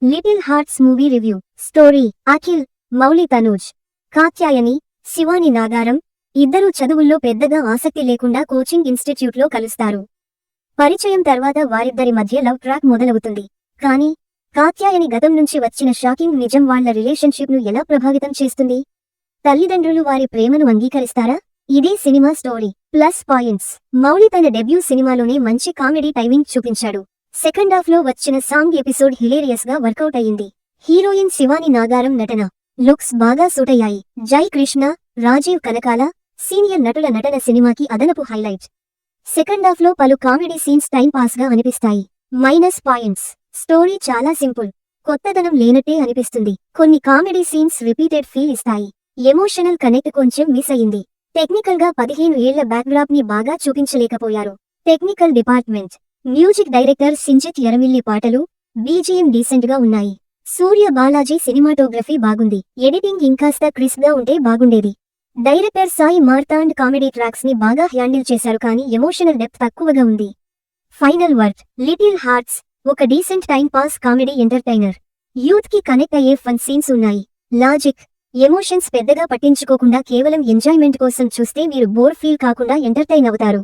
Little hearts movie review. Story: Akhil, Mouli Tanuj, Katyayani, Shivani Nagaram ఇద్దరూ చదువుల్లో పెద్దగా ఆసక్తి లేకుండా కోచింగ్ ఇన్స్టిట్యూట్లో కలుస్తారు. పరిచయం తర్వాత వారిద్దరి మధ్య లవ్ ట్రాక్ మొదలవుతుంది. కానీ కాత్యాయని గతం నుంచి వచ్చిన షాకింగ్ నిజం వాళ్ళ రిలేషన్షిప్ను ఎలా ప్రభావితం చేస్తుంది? తల్లిదండ్రులు వారి ప్రేమను అంగీకరిస్తారా? ఇదే cinema story. Plus points: Mouli తన డెబ్యూ సినిమాలోనే మంచి కామెడీ టైమింగ్ చూపించాడు. సెకండ్ హాఫ్ లో వచ్చిన సాంగ్ ఎపిసోడ్ హిలేరియస్ గా వర్కౌట్ అయ్యింది. హీరోయిన్ శివాని నాగారం నటన, లుక్స్ బాగా సూట్ అయ్యాయి. జై కృష్ణ, రాజీవ్ కనకాల సీనియర్ నటుల నటన సినిమాకి అదనపు హైలైట్. సెకండ్ హాఫ్ లో పలు కామెడీ సీన్స్ టైం పాస్ గా అనిపిస్తాయి. మైనస్ పాయింట్స్: స్టోరీ చాలా సింపుల్, కొత్తదనం లేనట్టే అనిపిస్తుంది. కొన్ని కామెడీ సీన్స్ రిపీటెడ్ ఫీల్ ఇస్తాయి. ఎమోషనల్ కనెక్ట్ కొంచెం మిస్ అయ్యింది. టెక్నికల్ గా 15 ఏళ్ల బ్యాక్డ్రాప్ ని బాగా చూపించలేకపోయారు. Technical department: music director Sinjith Yeramilli పాటలు, బీజీఎం డీసెంట్ గా ఉన్నాయి. సూర్య బాలాజీ సినిమాటోగ్రఫీ బాగుంది. ఎడిటింగ్ ఇంకాస్త క్రిస్ప్ గా ఉంటే బాగుండేది. Director Sai Marthand comedy tracks ని బాగా హ్యాండిల్ చేశారు కానీ ఎమోషనల్ డెప్త్ తక్కువగా ఉంది. ఫైనల్ వర్డ్: లిటిల్ హార్ట్స్ ఒక decent time pass comedy entertainer. Youth కి కనెక్ట్ అయ్యే ఫన్ సీన్స్ ఉన్నాయి. లాజిక్, ఎమోషన్స్ పెద్దగా పట్టించుకోకుండా కేవలం ఎంజాయ్మెంట్ కోసం చూస్తే మీరు బోర్ ఫీల్ కాకుండా ఎంటర్టైన్ అవుతారు.